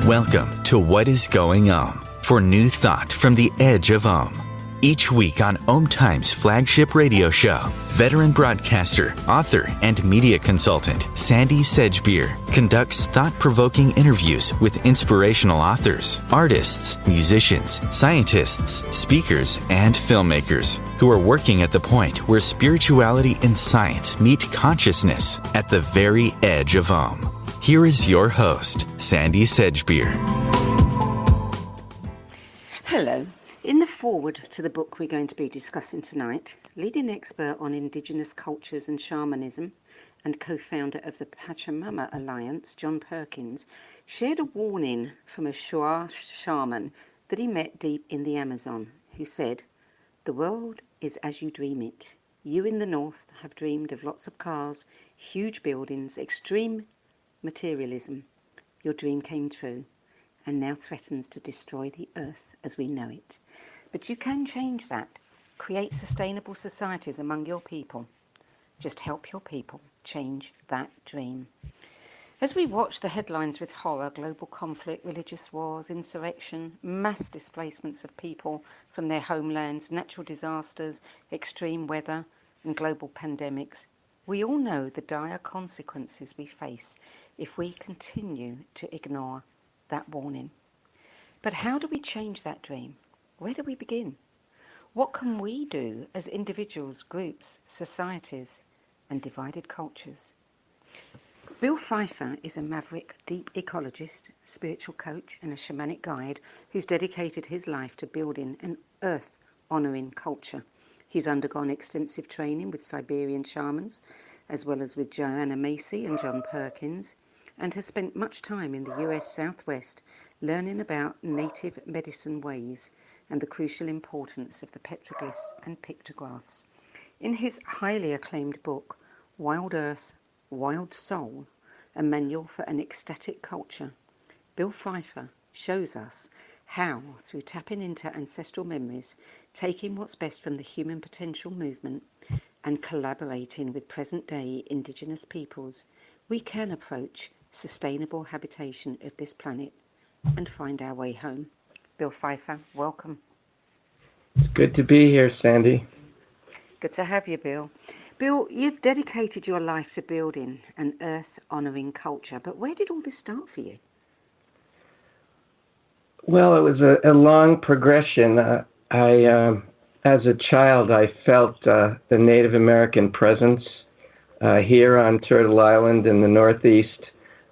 Welcome to What is Going On for new thought from the edge of Om. Each week on OMTimes' flagship radio show, veteran broadcaster, author, and media consultant Sandie Sedgbeer conducts thought-provoking interviews with inspirational authors, artists, musicians, scientists, speakers, and filmmakers who are working at the point where spirituality and science meet consciousness at the very edge of Om. Here is your host, Sandie Sedgbeer. Hello. In the foreword to the book we're going to be discussing tonight, leading expert on Indigenous cultures and shamanism and co-founder of the Pachamama Alliance, John Perkins, shared a warning from a Shuar shaman that he met deep in the Amazon, who said, "The world is as you dream it. You in the north have dreamed of lots of cars, huge buildings, extreme materialism. Your dream came true and now threatens to destroy the earth as we know it. But you can change that. Create sustainable societies among your people. Just help your people change that dream." As we watch the headlines with horror, global conflict, religious wars, insurrection, mass displacements of people from their homelands, natural disasters, extreme weather, and global pandemics, we all know the dire consequences we face if we continue to ignore that warning. But how do we change that dream? Where do we begin? What can we do as individuals, groups, societies, and divided cultures? Bill Pfeiffer is a maverick, deep ecologist, spiritual coach, and a shamanic guide who's dedicated his life to building an earth-honouring culture. He's undergone extensive training with Siberian shamans, as well as with Joanna Macy and John Perkins, and has spent much time in the US Southwest learning about native medicine ways and the crucial importance of the petroglyphs and pictographs. In his highly acclaimed book, Wild Earth, Wild Soul, a manual for an ecstatic culture, Bill Pfeiffer shows us how, through tapping into ancestral memories, taking what's best from the human potential movement, and collaborating with present-day Indigenous peoples, we can approach sustainable habitation of this planet and find our way home. Bill Pfeiffer, welcome. It's good to be here, Sandie. Good to have you, Bill. Bill, you've dedicated your life to building an earth-honouring culture, but where did all this start for you? Well, it was a long progression. As a child, I felt the Native American presence here on Turtle Island in the Northeast,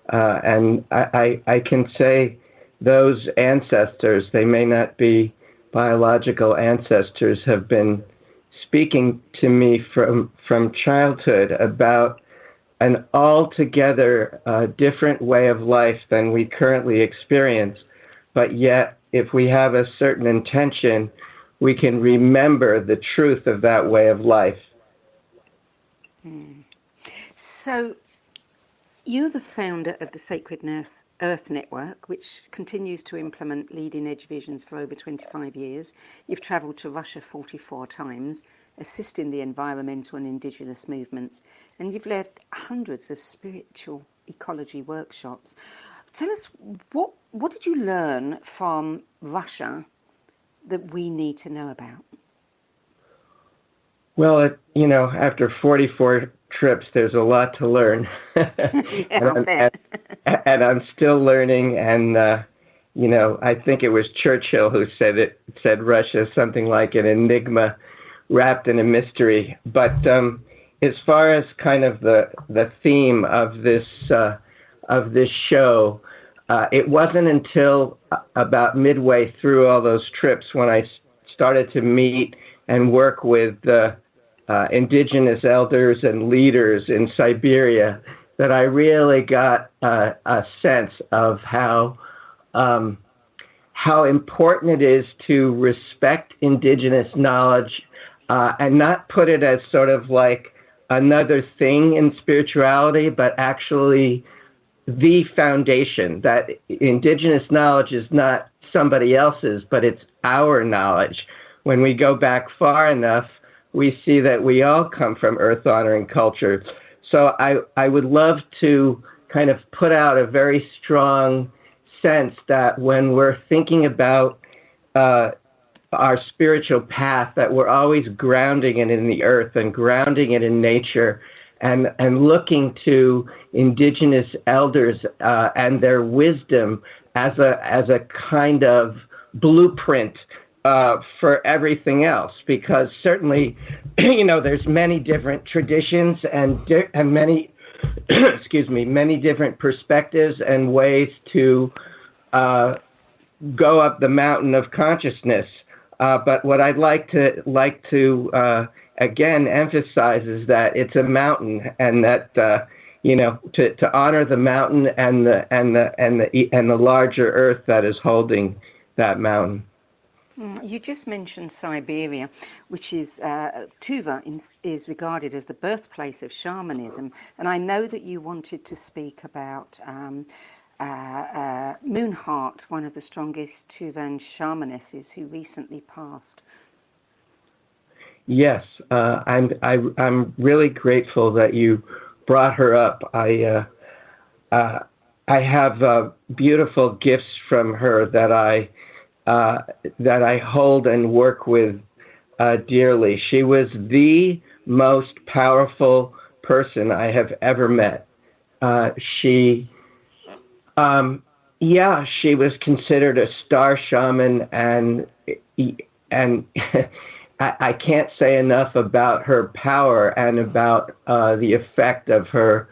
and I can say those ancestors, they may not be biological ancestors, have been speaking to me from childhood about an altogether different way of life than we currently experience. But yet, if we have a certain intention, we can remember the truth of that way of life. So, you're the founder of the Sacred Earth Network, which continues to implement leading-edge visions for over 25 years. You've travelled to Russia 44 times, assisting the environmental and indigenous movements, and you've led hundreds of spiritual ecology workshops. Tell us, what did you learn from Russia that we need to know about? Well, after 44 trips, there's a lot to learn. and I'm still learning. And, I think it was Churchill who said Russia is something like an enigma wrapped in a mystery. But as far as kind of the theme of this show, it wasn't until about midway through all those trips when I started to meet and work with indigenous elders and leaders in Siberia that I really got a sense of how important it is to respect indigenous knowledge and not put it as sort of like another thing in spirituality, but actually the foundation, that indigenous knowledge is not somebody else's, but it's our knowledge. When we go back far enough, we see that we all come from earth-honoring culture. So I would love to kind of put out a very strong sense that when we're thinking about our spiritual path, that we're always grounding it in the earth and grounding it in nature, and looking to indigenous elders and their wisdom as a kind of blueprint for everything else. Because certainly, there's many different traditions and many many different perspectives and ways to go up the mountain of consciousness. But what I'd like to again emphasize is that it's a mountain, and that to honor the mountain and the larger earth that is holding that mountain. You just mentioned Siberia, which is Tuva is regarded as the birthplace of shamanism, and I know that you wanted to speak about Moonheart, one of the strongest Tuvan shamanesses who recently passed. Yes, I'm really grateful that you brought her up. I have beautiful gifts from her that I hold and work with dearly. She was the most powerful person I have ever met. She was considered a star shaman, and I can't say enough about her power and about the effect of her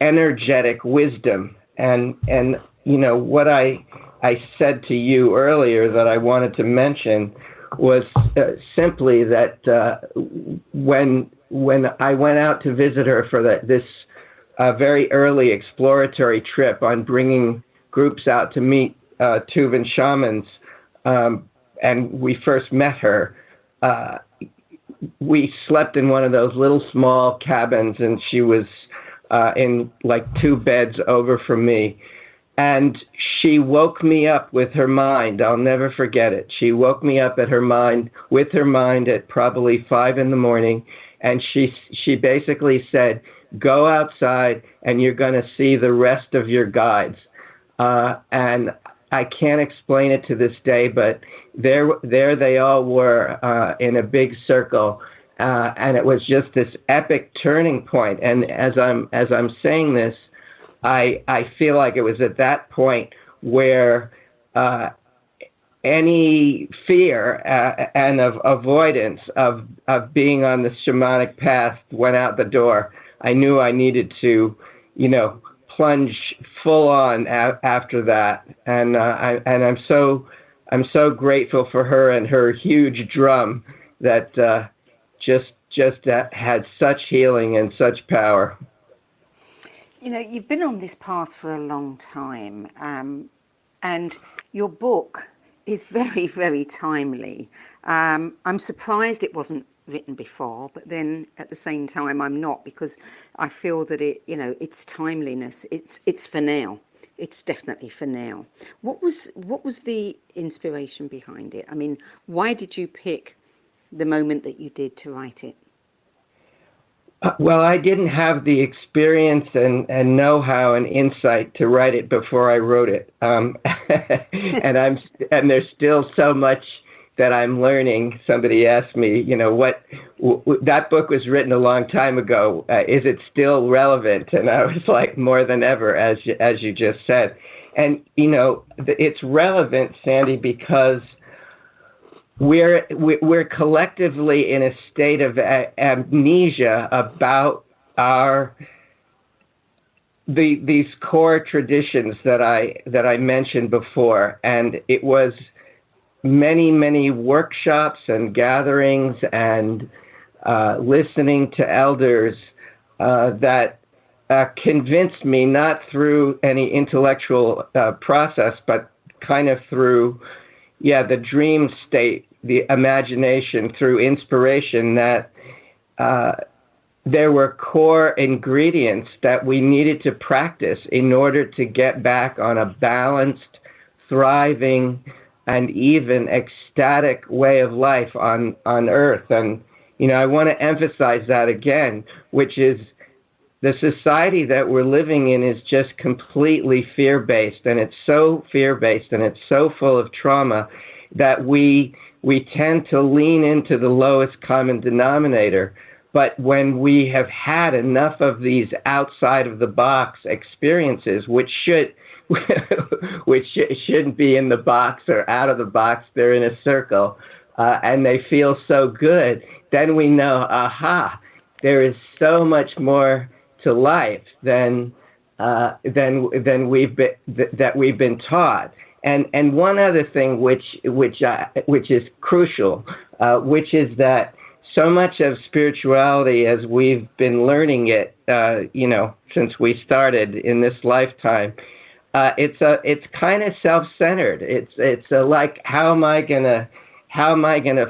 energetic wisdom. And what I said to you earlier that I wanted to mention was simply that when I went out to visit her for this very early exploratory trip on bringing groups out to meet Tuvan shamans, and we first met her, we slept in one of those little small cabins, and she was in like 2 beds over from me. And she woke me up with her mind. I'll never forget it. She woke me up with her mind at probably 5 a.m, and she basically said, "Go outside, and you're going to see the rest of your guides." And I can't explain it to this day, but there they all were in a big circle, and it was just this epic turning point. And as I'm saying this, I feel like it was at that point where any fear and of avoidance of being on the shamanic path went out the door. I knew I needed to, plunge full on after that, and I'm so grateful for her and her huge drum that just had such healing and such power. You've been on this path for a long time, and your book is very, very timely. I'm surprised it wasn't written before, but then at the same time I'm not, because I feel that its timeliness, it's for now. It's definitely for now. What was the inspiration behind it? I mean, why did you pick the moment that you did to write it? Well, I didn't have the experience and know-how and insight to write it before I wrote it, and there's still so much that I'm learning. Somebody asked me, that book was written a long time ago. Is it still relevant? And I was like, more than ever, as you just said. And it's relevant, Sandie, because we're collectively in a state of amnesia about these core traditions that I mentioned before, and it was many workshops and gatherings and listening to elders that convinced me, not through any intellectual process, but kind of through the dream state, the imagination, through inspiration, that there were core ingredients that we needed to practice in order to get back on a balanced, thriving, and even ecstatic way of life on Earth. And, I want to emphasize that again, which is the society that we're living in is just completely fear-based, and it's so fear-based and it's so full of trauma that we tend to lean into the lowest common denominator. But when we have had enough of these outside of the box experiences, which shouldn't be in the box or out of the box, they're in a circle, and they feel so good, then we know, aha, there is so much more to life than we've been taught. And one other thing which is crucial, which is that so much of spirituality as we've been learning it, since we started in this lifetime, it's kind of self-centered. It's like, how am I gonna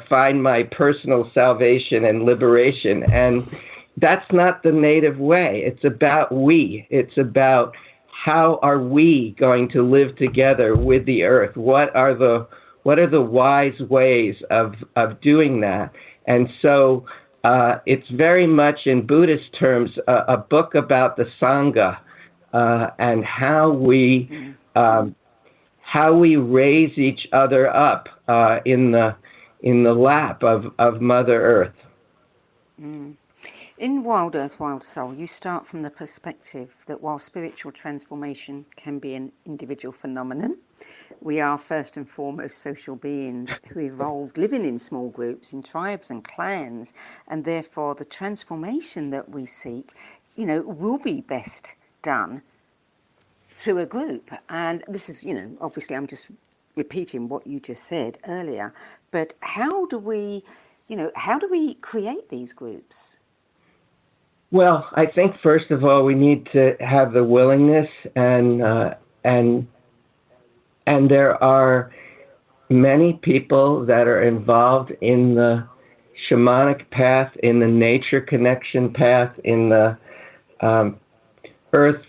find my personal salvation and liberation? And that's not the native way. It's about we. It's about how are we going to live together with the earth? What are the wise ways of doing that? And so it's very much, in Buddhist terms, a book about the Sangha and how we raise each other up in the lap of Mother Earth. Mm. In Wild Earth, Wild Soul, you start from the perspective that while spiritual transformation can be an individual phenomenon, we are first and foremost social beings who evolved living in small groups, in tribes and clans, and therefore the transformation that we seek, will be best done through a group. And this is, obviously I'm just repeating what you just said earlier, but how do we create these groups? Well, I think first of all we need to have the willingness, and there are many people that are involved in the shamanic path, in the nature connection path, in the earth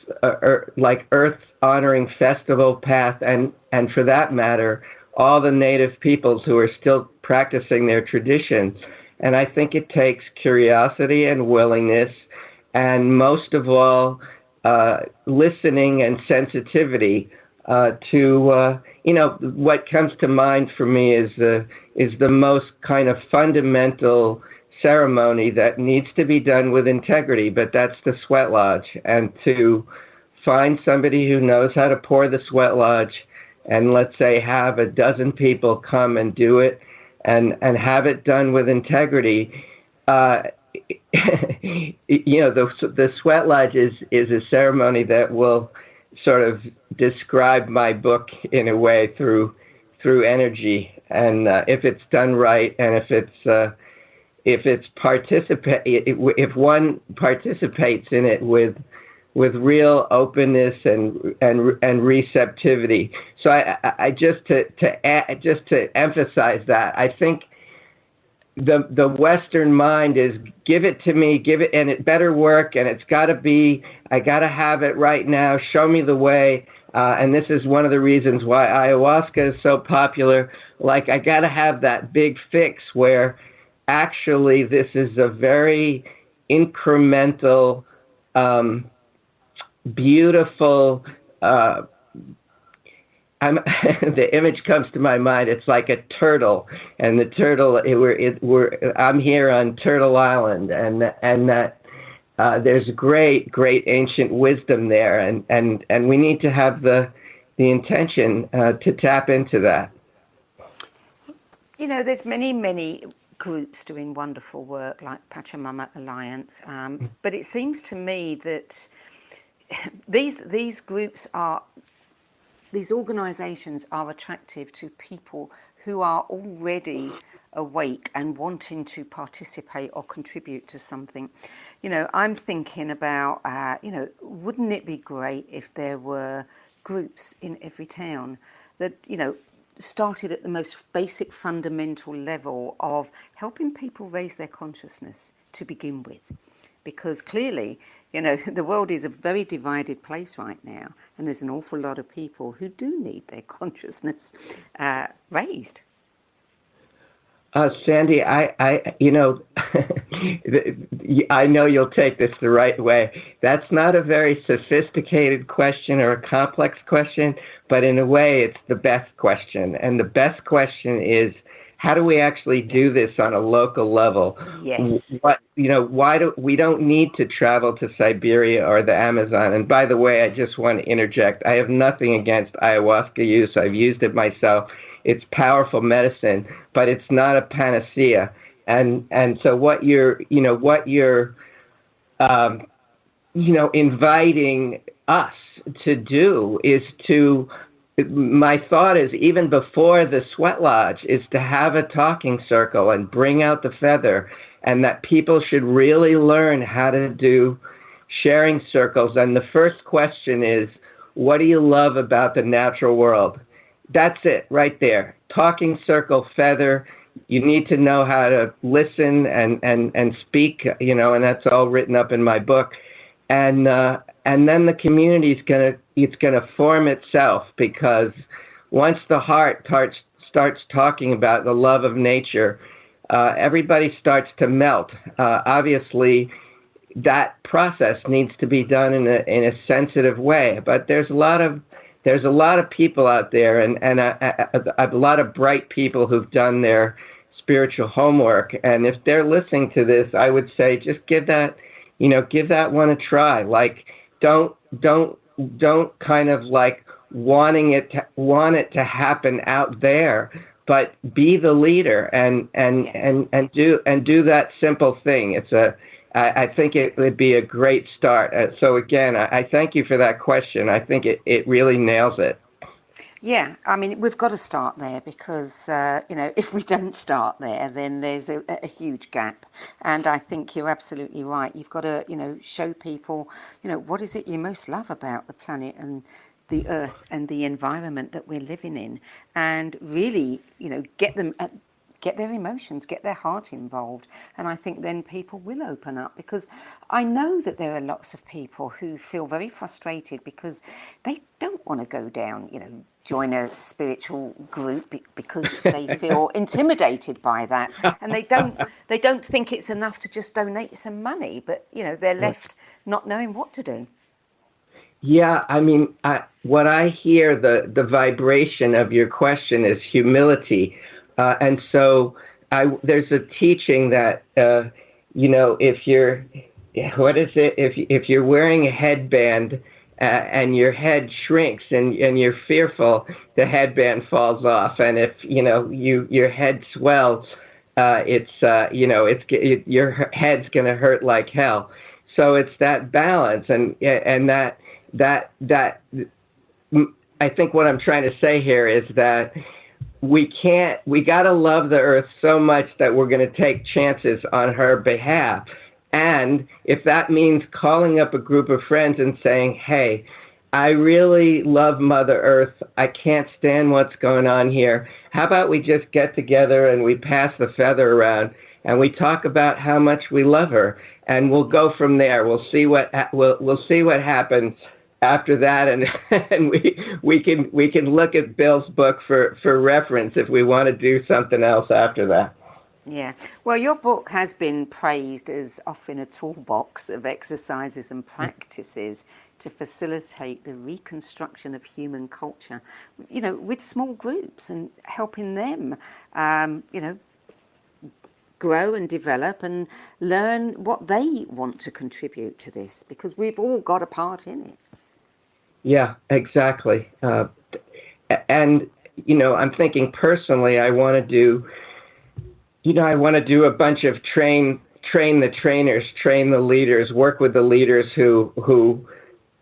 honoring festival path, and for that matter, all the native peoples who are still practicing their traditions. And I think it takes curiosity and willingness, and most of all, listening and sensitivity to what comes to mind for me is the most kind of fundamental ceremony that needs to be done with integrity, but that's the sweat lodge. And to find somebody who knows how to pour the sweat lodge, and let's say have a dozen people come and do it, and have it done with integrity. The sweat lodge is a ceremony that will sort of describe my book in a way through energy, and if it's done right, and if one participates in it with real openness and receptivity. So I just to emphasize that, I think the Western mind is give it to me, and it better work, and it's got to be, I got to have it right now, show me the way. And this is one of the reasons why ayahuasca is so popular. Like, I got to have that big fix, where actually this is a very incremental, beautiful, the image comes to my mind. It's like a turtle, and the turtle. I'm here on Turtle Island, and that there's great ancient wisdom there, and we need to have the intention to tap into that. There's many groups doing wonderful work like Pachamama Alliance, but it seems to me that these groups these organisations are attractive to people who are already awake and wanting to participate or contribute to something. I'm thinking about, wouldn't it be great if there were groups in every town that, started at the most basic fundamental level of helping people raise their consciousness to begin with? Because clearly, the world is a very divided place right now, and there's an awful lot of people who do need their consciousness raised. Sandie, I know you'll take this the right way. That's not a very sophisticated question or a complex question, but in a way, it's the best question. And the best question is, how do we actually do this on a local level? Yes. We don't need to travel to Siberia or the Amazon. And by the way, I just want to interject. I have nothing against ayahuasca use. I've used it myself. It's powerful medicine, but it's not a panacea. And so what you're inviting us to do is to, my thought is, even before the sweat lodge, is to have a talking circle and bring out the feather, and that people should really learn how to do sharing circles. And the first question is, what do you love about the natural world? That's it right there. Talking circle, feather. You need to know how to listen and speak, and that's all written up in my book. And then the community is gonna form itself, because once the heart starts talking about the love of nature, everybody starts to melt. Obviously, that process needs to be done in a sensitive way. But there's a lot of people out there, and a lot of bright people who've done their spiritual homework. And if they're listening to this, I would say just give that one a try. Like, don't kind of like want it to happen out there, but be the leader and do that simple thing. I think it would be a great start. So again, I thank you for that question. I think it really nails it. Yeah, I mean, we've got to start there, because, if we don't start there, then there's a huge gap. And I think you're absolutely right. You've got to, show people, what is it you most love about the planet and the earth and the environment that we're living in, and really, get their emotions, get their heart involved. And I think then people will open up, because I know that there are lots of people who feel very frustrated because they don't want to go down, join a spiritual group because they feel intimidated by that. And they don't think it's enough to just donate some money, but, they're left not knowing what to do. Yeah, I mean, what I hear, the vibration of your question is humility. And so there's a teaching that, if you're wearing a headband and your head shrinks and you're fearful, the headband falls off. And if, your head swells, your head's going to hurt like hell. So it's that balance. And that I think what I'm trying to say here is that we got to love the earth so much that we're going to take chances on her behalf. And if that means calling up a group of friends and saying, hey, I really love Mother Earth. I can't stand what's going on here. How about we just get together and we pass the feather around and we talk about how much we love her, and we'll go from there. We'll see what happens after that, and we can look at Bill's book for reference if we want to do something else after that. Yeah. Well, your book has been praised as offering a toolbox of exercises and practices to facilitate the reconstruction of human culture, with small groups, and helping them, grow and develop and learn what they want to contribute to this, because we've all got a part in it. Yeah, exactly. And, I'm thinking personally, I want to do a bunch of train the trainers, train the leaders, work with the leaders who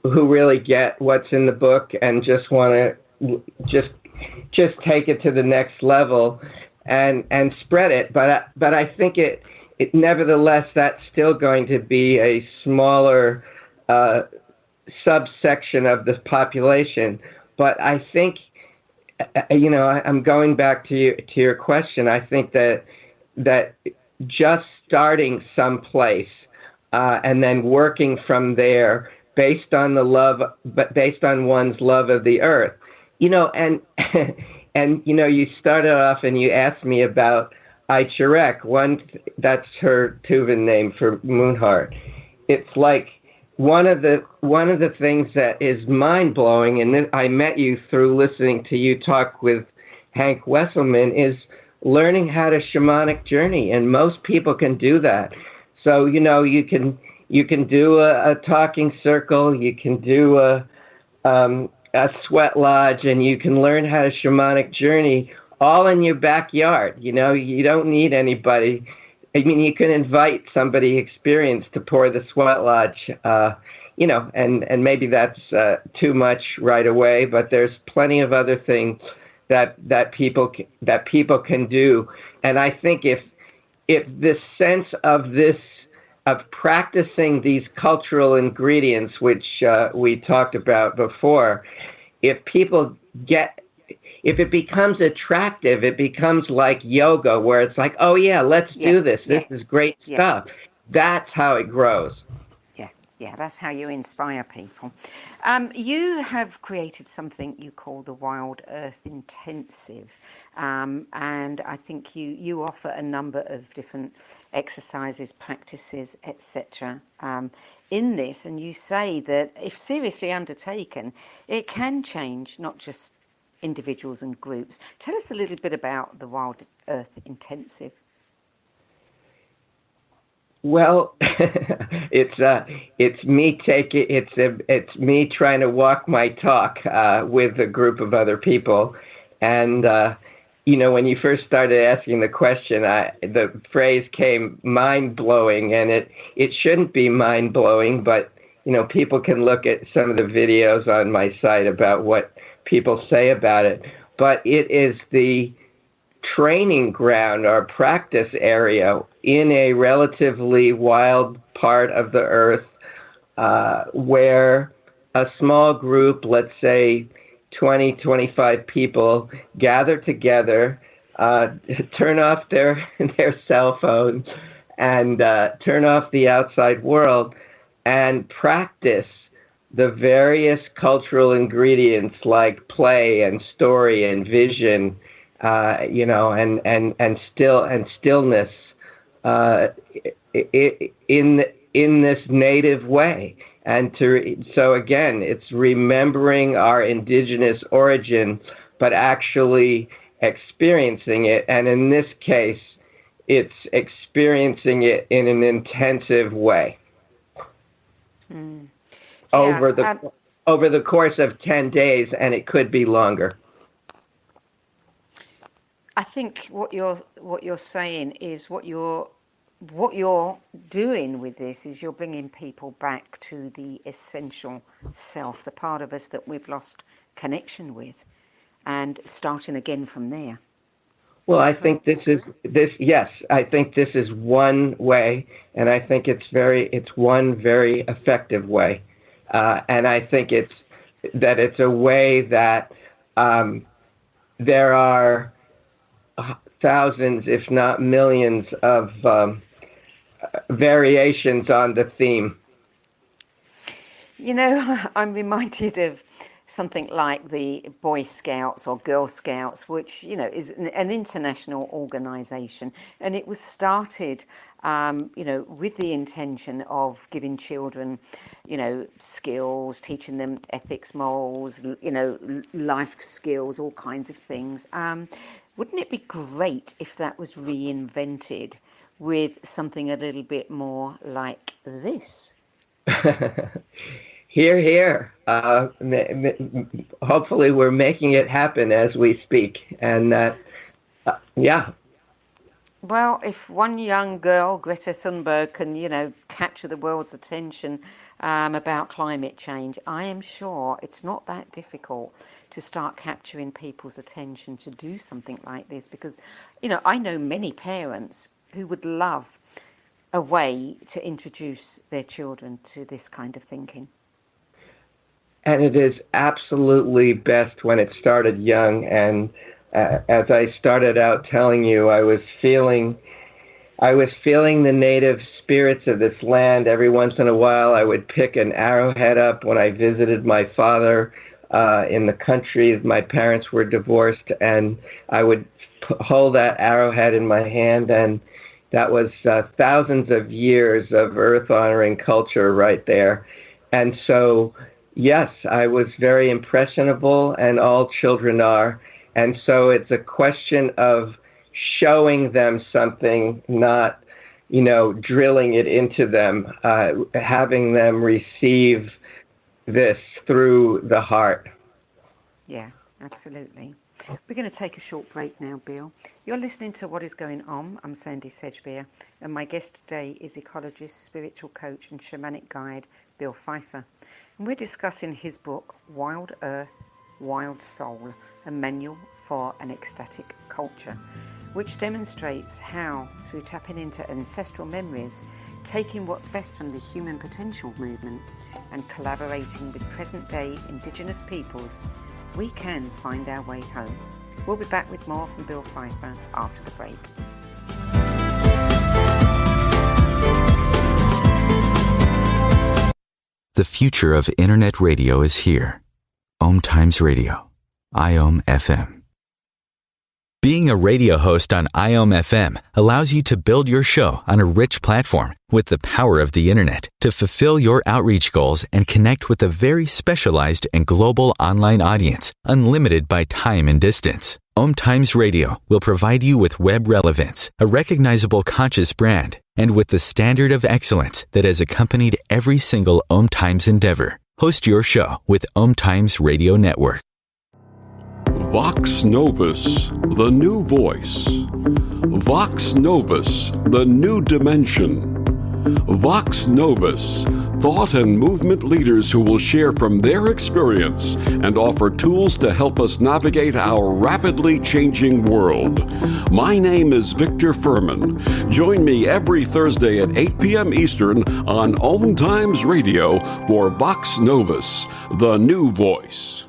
really get what's in the book and just want to just take it to the next level and spread it. But I think it nevertheless, that's still going to be a smaller subsection of the population. But I think, I'm going back to your question. I think that just starting someplace and then working from there based on one's love of the earth, and you started off and you asked me about That's her Tuvan name for Moonheart. It's like one of the things that is mind blowing, and then I met you through listening to you talk with Hank Wesselman, is learning how to shamanic journey, and most people can do that. So you can do a talking circle, you can do a sweat lodge, and you can learn how to shamanic journey all in your backyard. You don't need anybody. I mean, you can invite somebody experienced to pour the sweat lodge, and maybe that's too much right away, but there's plenty of other things that people can do. And I think if this sense of practicing these cultural ingredients, which we talked about before, if it becomes attractive, it becomes like yoga, where it's like, oh yeah, let's do this. This is great stuff. That's how it grows. Yeah, that's how you inspire people. You have created something you call the Wild Earth Intensive, and I think you offer a number of different exercises, practices, etc. In this, and you say that if seriously undertaken, it can change not just individuals and groups. Tell us a little bit about the Wild Earth Intensive. Well, it's me trying to walk my talk with a group of other people, and when you first started asking the question, the phrase came mind blowing, and it shouldn't be mind blowing, but people can look at some of the videos on my site about what people say about it. But it is the training ground or practice area in a relatively wild part of the earth, where a small group, let's say 20, 25 people, gather together, turn off their cell phones, and turn off the outside world, and practice the various cultural ingredients like play and story and vision, and stillness, in this native way. And so again, it's remembering our indigenous origin, but actually experiencing it. And in this case, it's experiencing it in an intensive way. Mm. Over the course of 10 days, and it could be longer. I think what you're saying is what you're doing with this is you're bringing people back to the essential self, the part of us that we've lost connection with, and starting again from there. Well, I think yes, I think this is one way, and I think it's one very effective way. And I think it's a way that there are thousands, if not millions, of variations on the theme. I'm reminded of something like the Boy Scouts or Girl Scouts, which, is an international organization. And it was started, with the intention of giving children, skills, teaching them ethics, morals, life skills, all kinds of things. Wouldn't it be great if that was reinvented with something a little bit more like this? Hear, hear. Hopefully we're making it happen as we speak. And yeah. Well, if one young girl, Greta Thunberg, can, capture the world's attention about climate change, I am sure it's not that difficult to start capturing people's attention to do something like this, because, I know many parents who would love a way to introduce their children to this kind of thinking. And it is absolutely best when it started young. And as I started out telling you, I was feeling the native spirits of this land. Every once in a while, I would pick an arrowhead up when I visited my father in the country. My parents were divorced, and I would hold that arrowhead in my hand, and that was thousands of years of earth-honoring culture right there. And so, yes, I was very impressionable, and all children are. And so it's a question of showing them something, not, drilling it into them, having them receive this through the heart. Yeah, absolutely. We're going to take a short break now, Bill. You're listening to What Is Going On. I'm Sandie Sedgbeer, and my guest today is ecologist, spiritual coach, and shamanic guide, Bill Pfeiffer. And we're discussing his book, Wild Earth, Wild Soul, a manual for an ecstatic culture, which demonstrates how, through tapping into ancestral memories, taking what's best from the human potential movement, and collaborating with present-day Indigenous peoples, we can find our way home. We'll be back with more from Bill Pfeiffer after the break. The future of internet radio is here. OMTimes Radio, IOM FM. Being a radio host on IOM FM allows you to build your show on a rich platform with the power of the internet to fulfill your outreach goals and connect with a very specialized and global online audience, unlimited by time and distance. OMTimes Radio will provide you with web relevance, a recognizable conscious brand, and with the standard of excellence that has accompanied every single OMTimes endeavor. Host your show with OMTimes Radio Network. Vox Novus, the new voice. Vox Novus, the new dimension. Vox Novus, thought and movement leaders who will share from their experience and offer tools to help us navigate our rapidly changing world. My name is Victor Furman. Join me every Thursday at 8 p.m. Eastern on OMTimes Radio for Vox Novus, the new voice.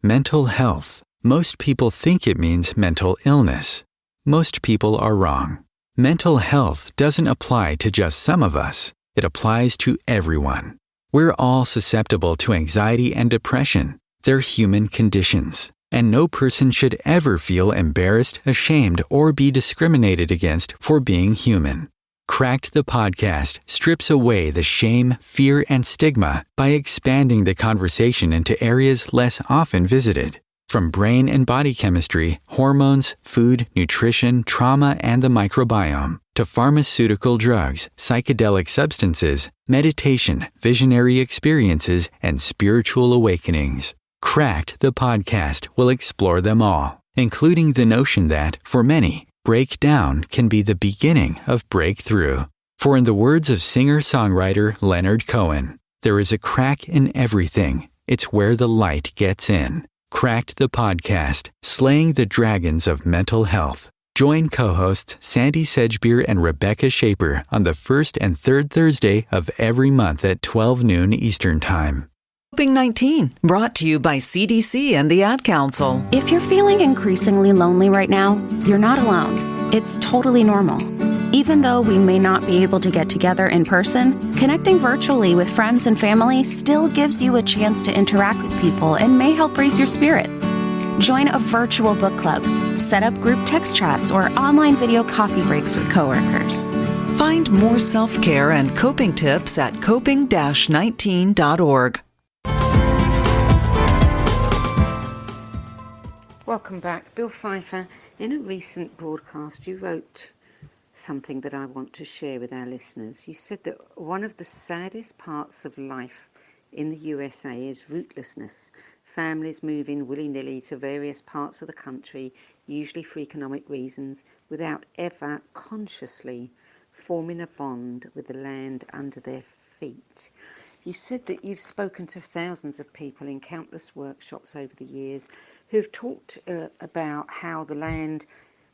Mental health. Most people think it means mental illness. Most people are wrong. Mental health doesn't apply to just some of us. It applies to everyone. We're all susceptible to anxiety and depression. They're human conditions, and no person should ever feel embarrassed, ashamed, or be discriminated against for being human. Cracked the podcast strips away the shame, fear, and stigma by expanding the conversation into areas less often visited. From brain and body chemistry, hormones, food, nutrition, trauma, and the microbiome, to pharmaceutical drugs, psychedelic substances, meditation, visionary experiences, and spiritual awakenings. Cracked the podcast will explore them all, including the notion that, for many, breakdown can be the beginning of breakthrough. For in the words of singer-songwriter Leonard Cohen, there is a crack in everything. It's where the light gets in. Cracked the podcast, slaying the dragons of mental health. Join co-hosts Sandie Sedgbeer and Rebecca Shaper on the first and third Thursday of every month at 12 noon Eastern Time. COVID-19, brought to you by CDC and the Ad Council. If you're feeling increasingly lonely right now, you're not alone. It's totally normal. Even though we may not be able to get together in person, connecting virtually with friends and family still gives you a chance to interact with people and may help raise your spirits. Join a virtual book club, set up group text chats, or online video coffee breaks with coworkers. Find more self-care and coping tips at coping-19.org. Welcome back. Bill Pfeiffer, in a recent broadcast you wrote something that I want to share with our listeners. You said that one of the saddest parts of life in the USA is rootlessness. Families moving willy-nilly to various parts of the country, usually for economic reasons, without ever consciously forming a bond with the land under their feet. You said that you've spoken to thousands of people in countless workshops over the years who've talked about how the land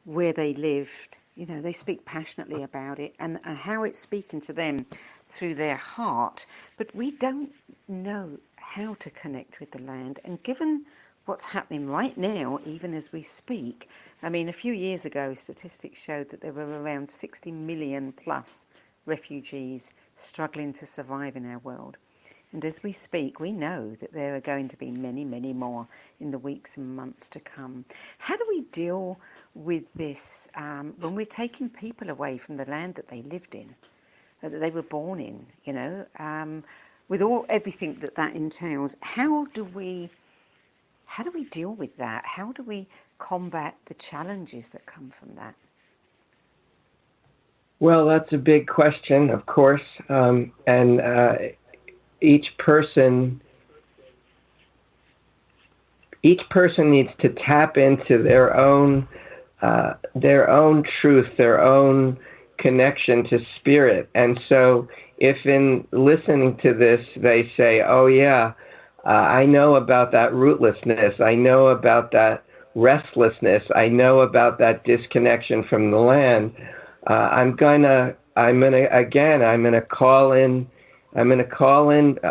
where they lived, they speak passionately about it and how it's speaking to them through their heart. But we don't know how to connect with the land. And given what's happening right now, even as we speak, a few years ago, statistics showed that there were around 60 million plus refugees struggling to survive in our world. And as we speak, we know that there are going to be many, many more in the weeks and months to come. How do we deal with this when we're taking people away from the land that they lived in, that they were born in, with everything that entails? How do we deal with that? How do we combat the challenges that come from that? Well, that's a big question, of course, and each person needs to tap into their own truth, their own connection to spirit. And so, if in listening to this they say, "Oh yeah, I know about that rootlessness. I know about that restlessness. I know about that disconnection from the land," I'm gonna call in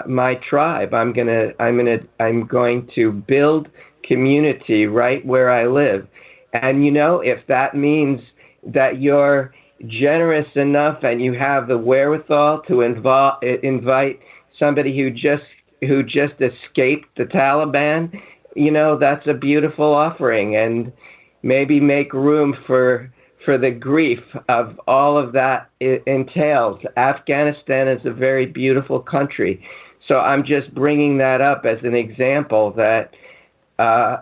my tribe. I'm going to build community right where I live. And if that means that you're generous enough and you have the wherewithal to invite somebody who just escaped the Taliban, that's a beautiful offering, and maybe make room for the grief of all of that it entails. Afghanistan is a very beautiful country. So I'm just bringing that up as an example that I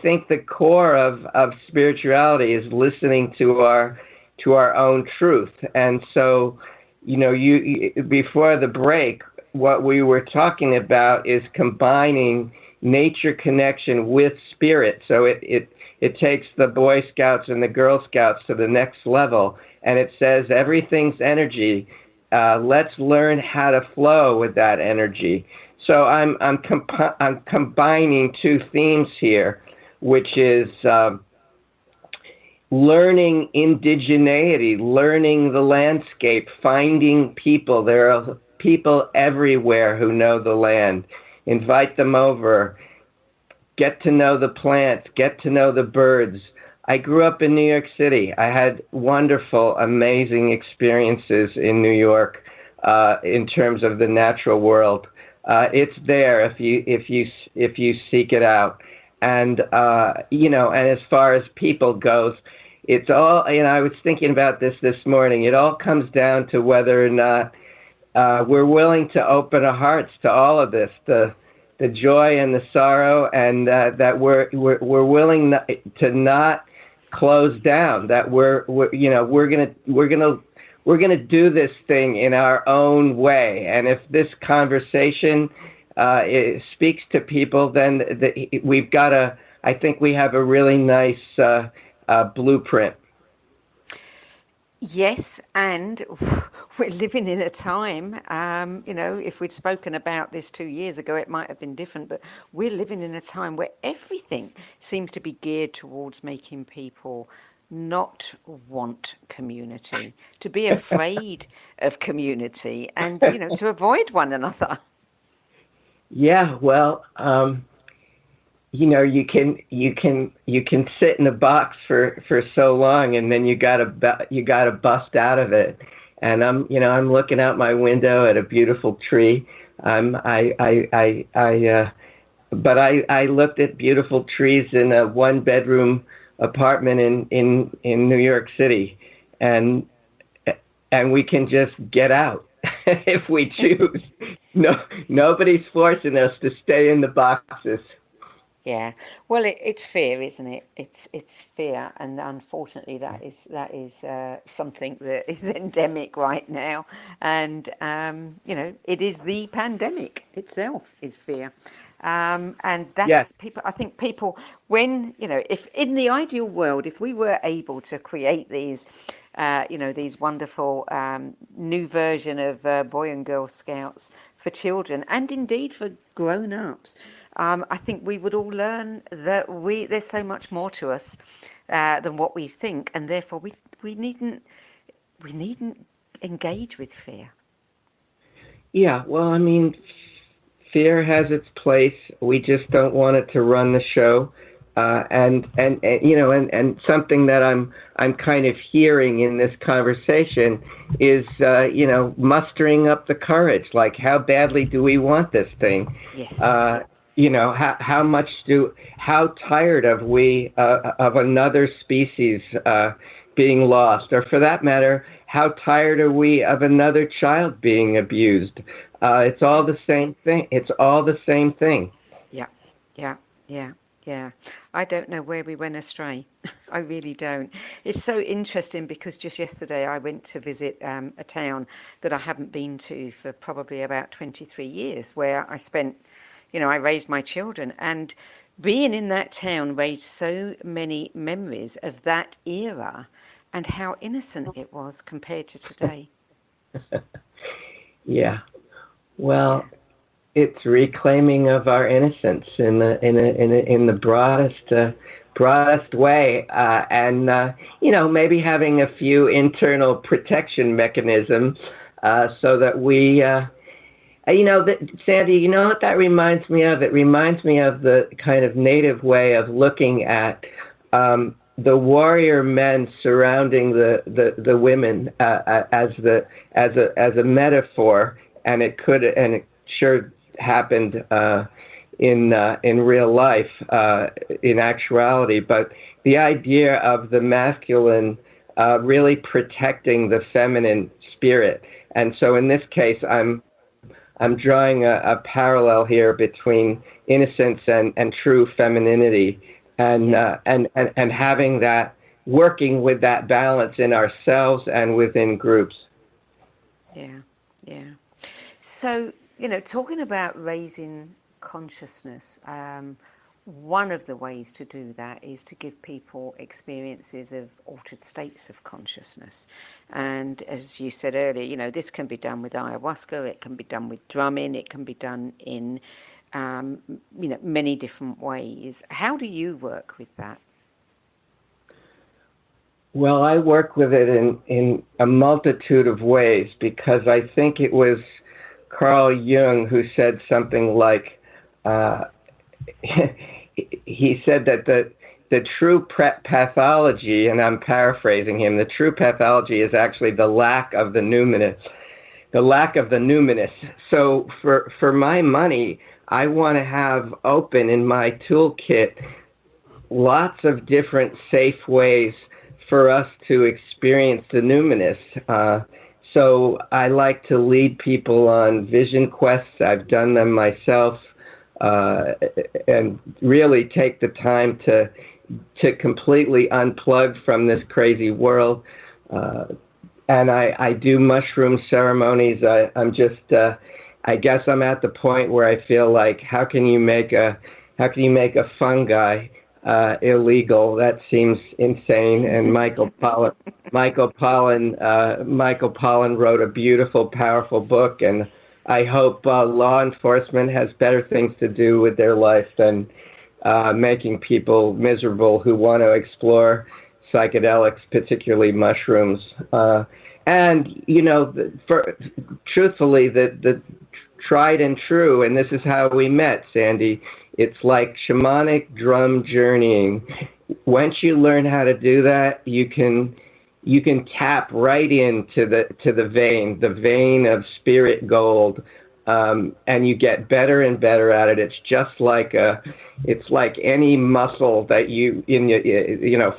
think the core of spirituality is listening to our own truth. And so, you before the break, what we were talking about is combining nature connection with spirit. So it takes the Boy Scouts and the Girl Scouts to the next level, and it says everything's energy. Let's learn how to flow with that energy. So I'm combining two themes here, which is learning indigeneity, learning the landscape, finding people. There are people everywhere who know the land. Invite them over. Get to know the plants, get to know the birds. I grew up in New York City. I had wonderful, amazing experiences in New York in terms of the natural world. It's there if you seek it out. And and as far as people goes, it's all. I was thinking about this morning. It all comes down to whether or not we're willing to open our hearts to all of this. The joy and the sorrow, and that we're willing to not close down. That we're gonna do this thing in our own way. And if this conversation it speaks to people, then we've got I think we have a really nice blueprint. Yes, and we're living in a time, if we'd spoken about this 2 years ago, it might have been different, but we're living in a time where everything seems to be geared towards making people not want community, to be afraid of community, and, to avoid one another. Yeah, well, you can sit in a box for so long, and then you gotta bust out of it. And I'm looking out my window at a beautiful tree. But I looked at beautiful trees in a 1-bedroom apartment in New York City, and we can just get out if we choose. Nobody's forcing us to stay in the boxes. Yeah, well, it's fear, isn't it? It's fear, and unfortunately, that is something that is endemic right now. And it is the pandemic itself is fear, and that's people. I think people, when if in the ideal world, if we were able to create these, these wonderful new version of Boy and Girl Scouts for children, and indeed for grown-ups. I think we would all learn that there's so much more to us than what we think, and therefore we needn't engage with fear. Yeah, well, fear has its place. We just don't want it to run the show. And something that I'm kind of hearing in this conversation is mustering up the courage. Like, how badly do we want this thing? Yes. How tired of we of another species being lost, or for that matter, how tired are we of another child being abused? It's all the same thing. It's all the same thing. Yeah, yeah, yeah, yeah. I don't know where we went astray. I really don't. It's so interesting because just yesterday I went to visit a town that I haven't been to for probably about 23 years, where I spent, I raised my children, and being in that town raised so many memories of that era and how innocent it was compared to today. Yeah. Well, Yeah. it's reclaiming of our innocence in the broadest way, and maybe having a few internal protection mechanisms so that we. Sandie, you know what that reminds me of? It reminds me of the kind of native way of looking at the warrior men surrounding the women as a metaphor, and it sure happened in real life, in actuality. But the idea of the masculine really protecting the feminine spirit, and so in this case, I'm drawing a parallel here between innocence and true femininity, and having that, working with that balance in ourselves and within groups. Yeah, yeah. So, talking about raising consciousness, one of the ways to do that is to give people experiences of altered states of consciousness. And as you said earlier, this can be done with ayahuasca, it can be done with drumming, it can be done in, many different ways. How do you work with that? Well, I work with it in a multitude of ways, because I think it was Carl Jung who said something like, he said that the true pathology, and I'm paraphrasing him, the true pathology is actually the lack of the numinous. The lack of the numinous. So for my money, I want to have open in my toolkit lots of different safe ways for us to experience the numinous. So I like to lead people on vision quests. I've done them myself, and really take the time to completely unplug from this crazy world. And I do mushroom ceremonies. I guess I'm at the point where I feel like, how can you make a fungi illegal? That seems insane. And Michael Pollan wrote a beautiful, powerful book, and I hope law enforcement has better things to do with their life than making people miserable who want to explore psychedelics, particularly mushrooms. Truthfully, the tried and true, and this is how we met, Sandie. It's like shamanic drum journeying. Once you learn how to do that, you can tap right into the vein of spirit gold, and you get better and better at it. It's just like any muscle that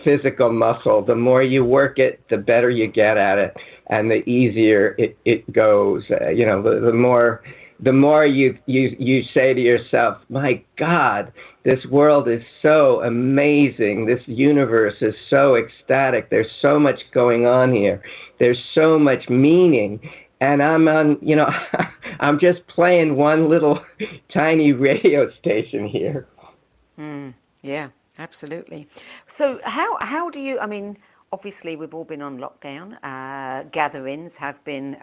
physical muscle. The more you work it, the better you get at it, and the easier it goes. The more you say to yourself, my God, this world is so amazing. This universe is so ecstatic. There's so much going on here. There's so much meaning. And I'm just playing one little tiny radio station here. Yeah, absolutely. So how do you, obviously we've all been on lockdown. Gatherings have been,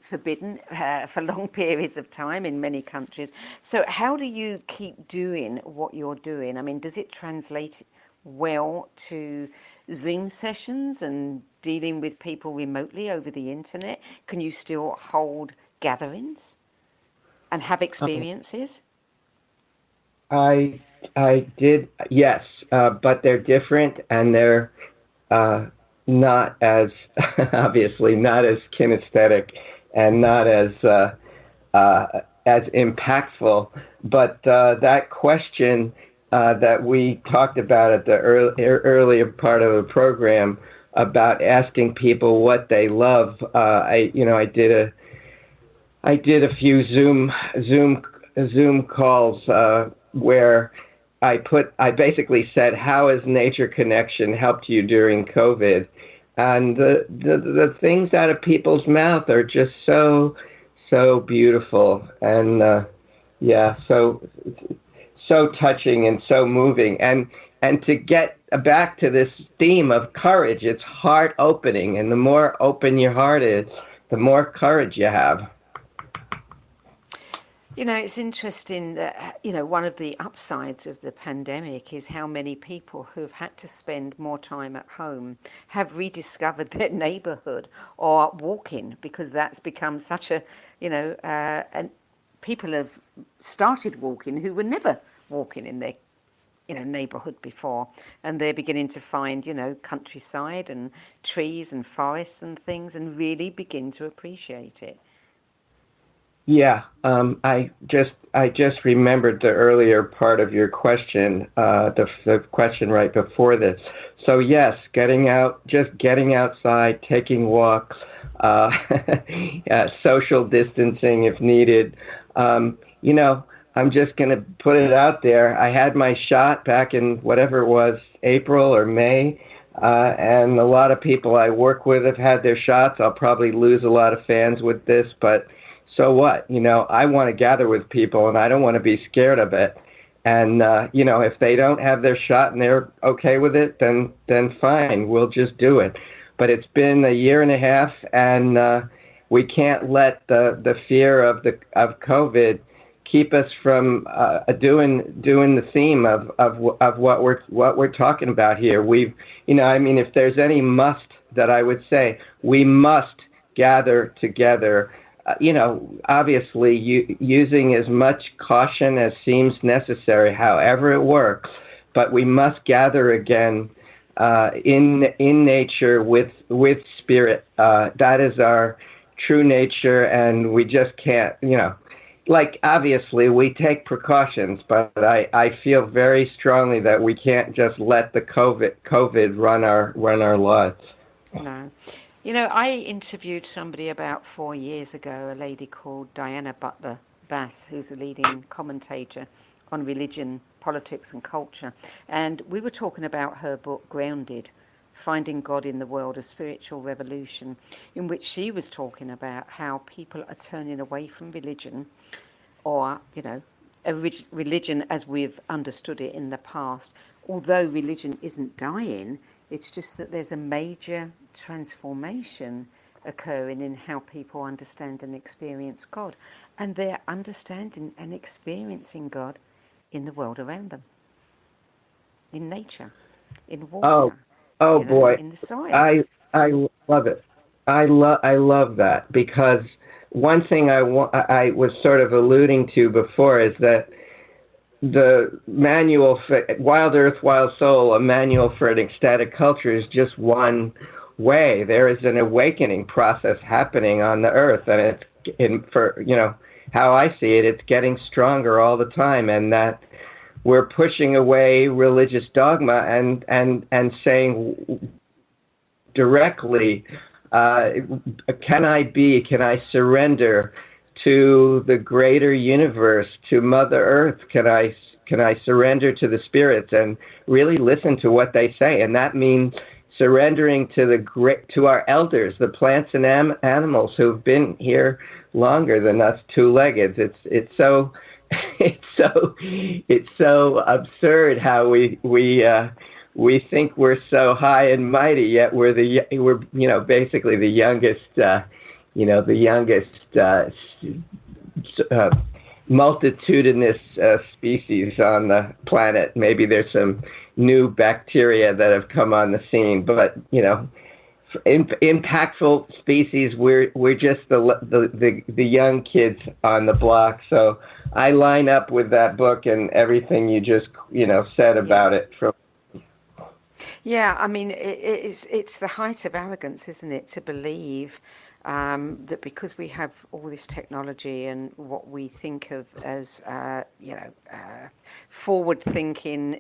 forbidden for long periods of time in many countries. So how do you keep doing what you're doing? Does it translate well to Zoom sessions and dealing with people remotely over the internet? Can you still hold gatherings and have experiences? I I did, yes, but they're different, and they're not as obviously not as kinesthetic and not as impactful. But that question that we talked about at the earlier part of the program about asking people what they love, I did a few Zoom calls where I basically said, how has nature connection helped you during COVID? And the things out of people's mouth are just so beautiful, and so touching and so moving. And to get back to this theme of courage, it's heart opening, and the more open your heart is, the more courage you have. You know, it's interesting that, one of the upsides of the pandemic is how many people who've had to spend more time at home have rediscovered their neighborhood or walking, because that's become such a, and people have started walking who were never walking in their, neighborhood before. And they're beginning to find, countryside and trees and forests and things, and really begin to appreciate it. Yeah, I just remembered the earlier part of your question, the question right before this. So yes, getting outside, taking walks, social distancing if needed. I'm just going to put it out there. I had my shot back in whatever it was, April or May, and a lot of people I work with have had their shots. I'll probably lose a lot of fans with this, but so what? I want to gather with people, and I don't want to be scared of it. And, if they don't have their shot and they're okay with it, then fine, we'll just do it. But it's been a year and a half, and we can't let the fear of COVID keep us from doing the theme of what we're talking about here. If there's any must that I would say, we must gather together. Obviously using as much caution as seems necessary, however it works, but we must gather again in nature with spirit. That is our true nature, and we just can't, obviously we take precautions, but I feel very strongly that we can't just let the COVID run our lives. No. I interviewed somebody about 4 years ago, a lady called Diana Butler Bass, who's a leading commentator on religion, politics and culture. And we were talking about her book, Grounded, Finding God in the World, A Spiritual Revolution, in which she was talking about how people are turning away from religion, or, religion as we've understood it in the past. Although religion isn't dying, it's just that there's a major transformation occurring in how people understand and experience God. And they're understanding and experiencing God in the world around them, in nature, in water, boy, in the soil. I love it. I love that, because one thing I was sort of alluding to before is that the manual for Wild Earth, Wild Soul, a manual for an ecstatic culture, is just one way. There is an awakening process happening on the earth, and how I see it, it's getting stronger all the time, and that we're pushing away religious dogma and saying directly, can I surrender to the greater universe, to Mother Earth? Can I surrender to the spirits and really listen to what they say? And that means surrendering to our elders, the plants and animals who've been here longer than us two-leggeds. It's so absurd how we think we're so high and mighty, yet we're basically the youngest multitudinous species on the planet. Maybe there's some new bacteria that have come on the scene, but impactful species. We're just the young kids on the block. So I line up with that book and everything you just said about it. Yeah, I mean, it's the height of arrogance, isn't it, to believe that because we have all this technology and what we think of as, forward-thinking,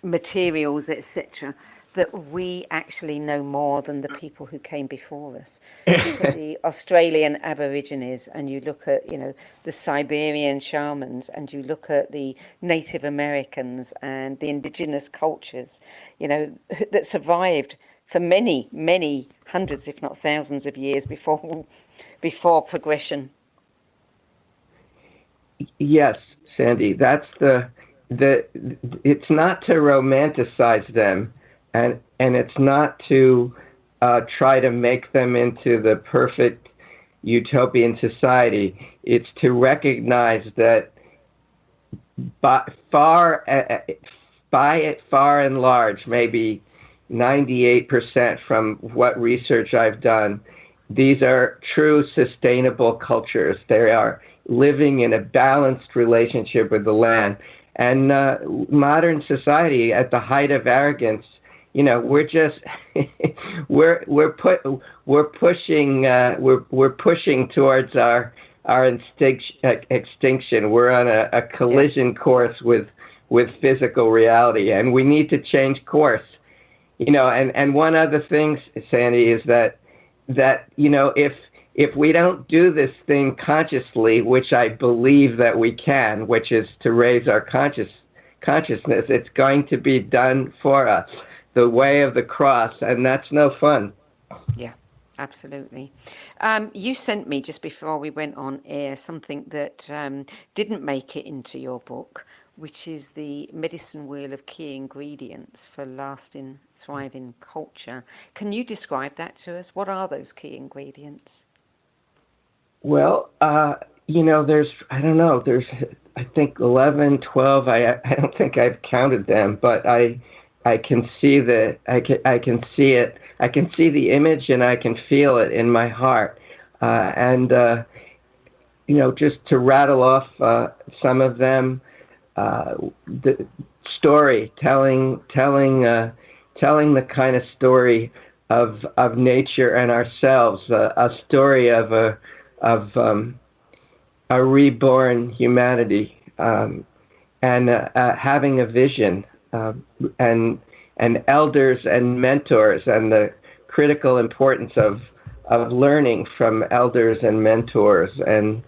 materials, etc., that we actually know more than the people who came before us. You look at the Australian Aborigines, and you look at, the Siberian shamans, and you look at the Native Americans and the indigenous cultures, that survived for many, many hundreds, if not thousands of years before progression. Yes, Sandie, that's it's not to romanticize them, and it's not to try to make them into the perfect utopian society. It's to recognize that by far and large, maybe 98% from what research I've done, these are true sustainable cultures. They are living in a balanced relationship with the land. And modern society, at the height of arrogance, we're just we're pushing towards our extinction. We're on a collision course with physical reality, and we need to change course. And one other thing, Sandie, is that if we don't do this thing consciously, which I believe that we can, which is to raise our consciousness, it's going to be done for us, the way of the cross, and that's no fun. Yeah, absolutely. You sent me, just before we went on air, something that didn't make it into your book, which is the medicine wheel of key ingredients for lasting, thriving culture. Can you describe that to us? What are those key ingredients? Well, there's, I don't know, there's, I think 11, 12, I don't think I've counted them, but I can see I can see it, I can see the image, and I can feel it in my heart. Just to rattle off some of them, the story, telling the kind of story of nature and ourselves, a story of a reborn humanity, and having a vision, and elders and mentors, and the critical importance of learning from elders and mentors. And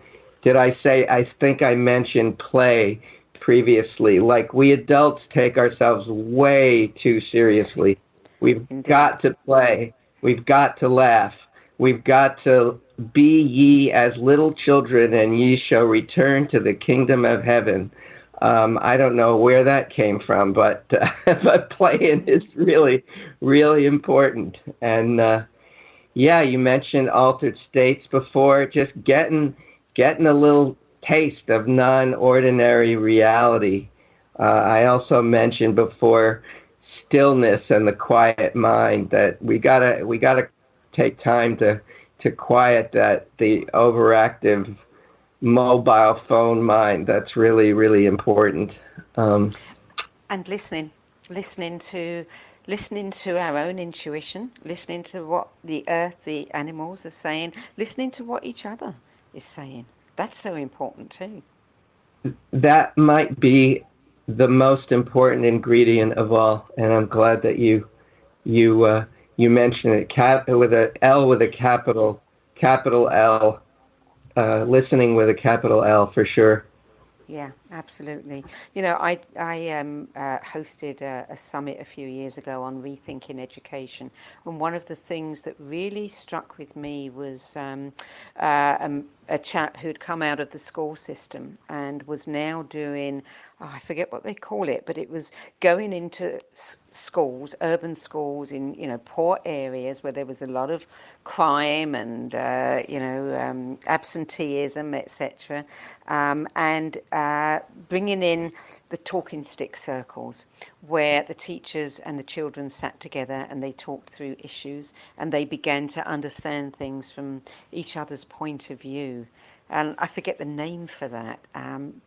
I think I mentioned play previously. Like, we adults take ourselves way too seriously. We've got to play. We've got to laugh. We've got to be ye as little children, and ye shall return to the kingdom of heaven. I don't know where that came from, but playing is really, really important. And you mentioned altered states before. Just getting a little taste of non-ordinary reality. I also mentioned before stillness and the quiet mind, that we gotta take time to quiet the overactive mobile phone mind. That's really, really important. And listening to our own intuition, listening to what the earth, the animals are saying, listening to what each other is saying. That's so important too. That might be the most important ingredient of all, and I'm glad that you mentioned it. With a L, with a capital L, listening with a capital L, for sure. Yeah, absolutely. I hosted a summit a few years ago on rethinking education, and one of the things that really struck with me was a chap who'd come out of the school system and was now doing, I forget what they call it, but it was going into schools, urban schools in poor areas where there was a lot of crime and absenteeism, etc., and bringing in the talking stick circles, where the teachers and the children sat together and they talked through issues and they began to understand things from each other's point of view. And I forget the name for that,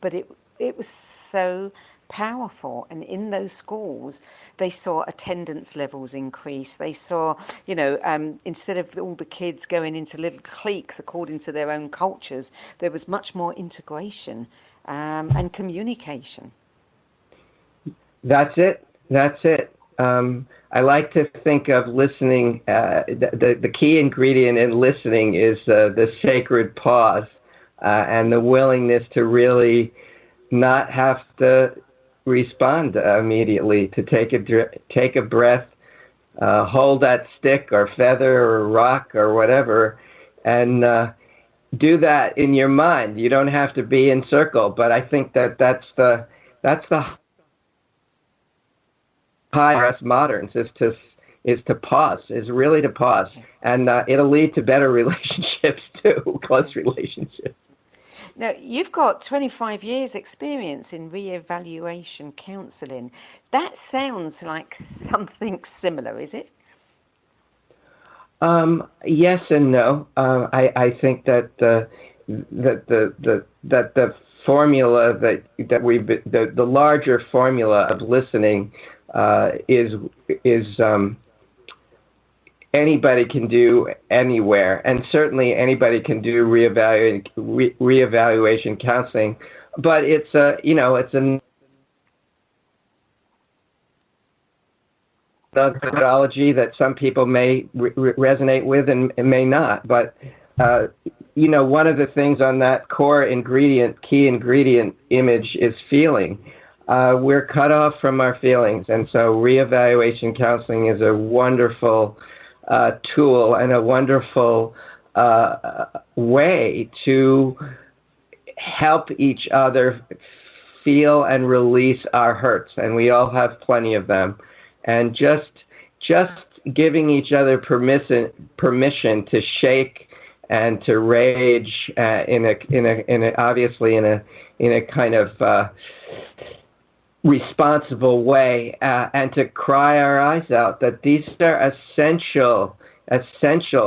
but it was so powerful. And in those schools, they saw attendance levels increase. They saw, instead of all the kids going into little cliques according to their own cultures, there was much more integration and communication. That's it. I like to think of listening. The key ingredient in listening is the sacred pause and the willingness to really not have to respond immediately, to take a breath, hold that stick or feather or rock or whatever, and do that in your mind. You don't have to be in circle, but I think that's the high for us moderns is to pause, really to pause, and it'll lead to better relationships too, close relationships. Now, you've got 25 years experience in reevaluation counseling. That sounds like something similar, is it? Yes and no. I think that the formula the larger formula of listening is anybody can do anywhere, and certainly anybody can do reevaluation counseling, but it's a methodology that some people may resonate with and may not. But one of the things on that key ingredient image is feeling. We're cut off from our feelings, and so reevaluation counseling is a wonderful tool and a wonderful way to help each other feel and release our hurts, and we all have plenty of them. And just giving each other permission to shake and to rage obviously in a kind of responsible way, and to cry our eyes out that these are essential.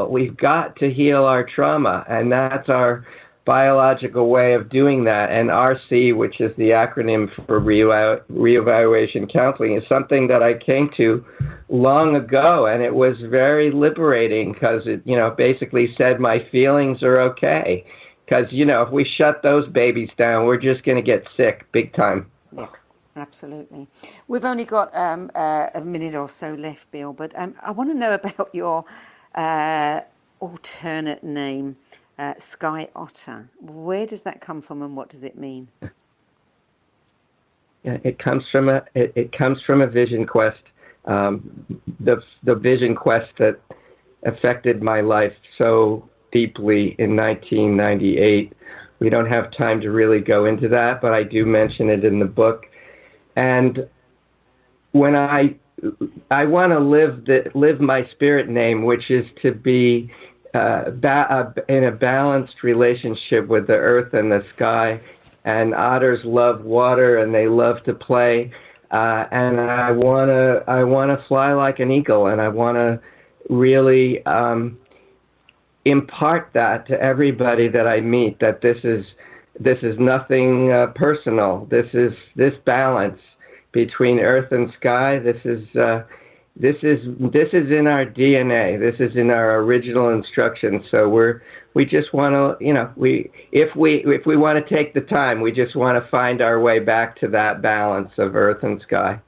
We've got to heal our trauma, and that's our biological way of doing that. And RC, which is the acronym for Reevaluation Counseling, is something that I came to long ago, and it was very liberating because it, basically said my feelings are okay. Because, if we shut those babies down, we're just going to get sick big time. Yeah. Absolutely. We've only got a minute or so left, Bill, but I want to know about your alternate name, Sky Otter. Where does that come from, and what does it mean? Yeah, it comes from a vision quest. The vision quest that affected my life so deeply in 1998. We don't have time to really go into that, but I do mention it in the book. And when I want to live my spirit name, which is to be in a balanced relationship with the earth and the sky. And otters love water and they love to play. And I wanna fly like an eagle, and I wanna really impart that to everybody that I meet, that this is nothing personal. This balance between earth and sky. This is in our DNA. This is in our original instructions. So we just want to, if we want to take the time, we just want to find our way back to that balance of earth and sky.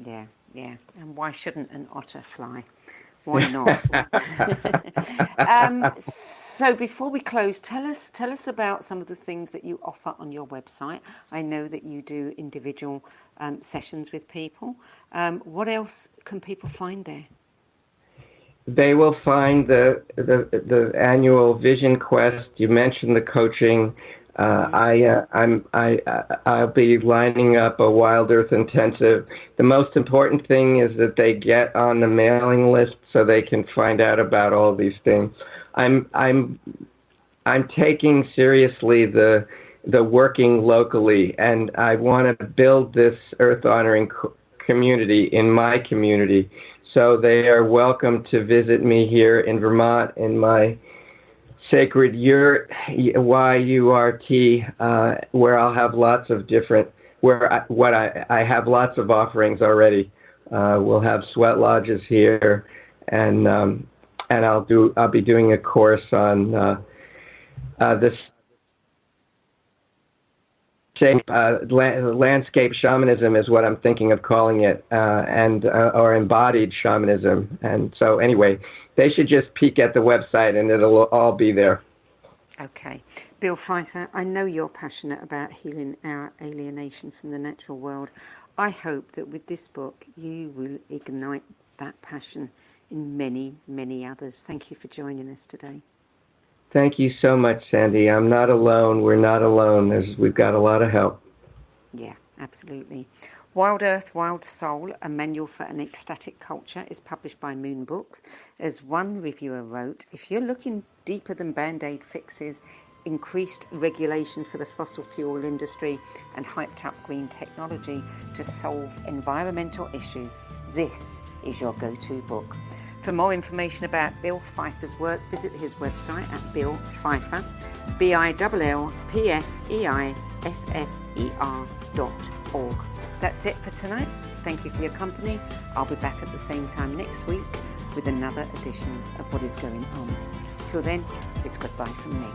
Yeah. And why shouldn't an otter fly? Why not? So before we close, tell us about some of the things that you offer on your website. I know that you do individual sessions with people. What else can people find there? They will find the annual Vision Quest. You mentioned the coaching. I'll be lining up a Wild Earth intensive. The most important thing is that they get on the mailing list so they can find out about all these things. I'm taking seriously the the working locally, and I want to build this earth honoring community in my community. So they are welcome to visit me here in Vermont in my sacred yurt, Y-U-R-T, where I'll have lots of different, I have lots of offerings already. We'll have sweat lodges here, and I'll be doing a course on this landscape shamanism is what I'm thinking of calling it, or embodied shamanism. And so anyway, they should just peek at the website and it'll all be there. Okay. Bill Pfeiffer, I know you're passionate about healing our alienation from the natural world. I hope that with this book you will ignite that passion in many, many others. Thank you for joining us today. Thank you so much, Sandie. I'm not alone. We're not alone. We've got a lot of help. Yeah, absolutely. Wild Earth, Wild Soul, a manual for an ecstatic culture is published by Moon Books. As one reviewer wrote, if you're looking deeper than Band-Aid fixes, increased regulation for the fossil fuel industry and hyped up green technology to solve environmental issues, this is your go-to book. For more information about Bill Pfeiffer's work, visit his website at Bill Pfeiffer, BILLPFEIFFER.org. That's it for tonight. Thank you for your company. I'll be back at the same time next week with another edition of What is Going On. Till then, it's goodbye from me.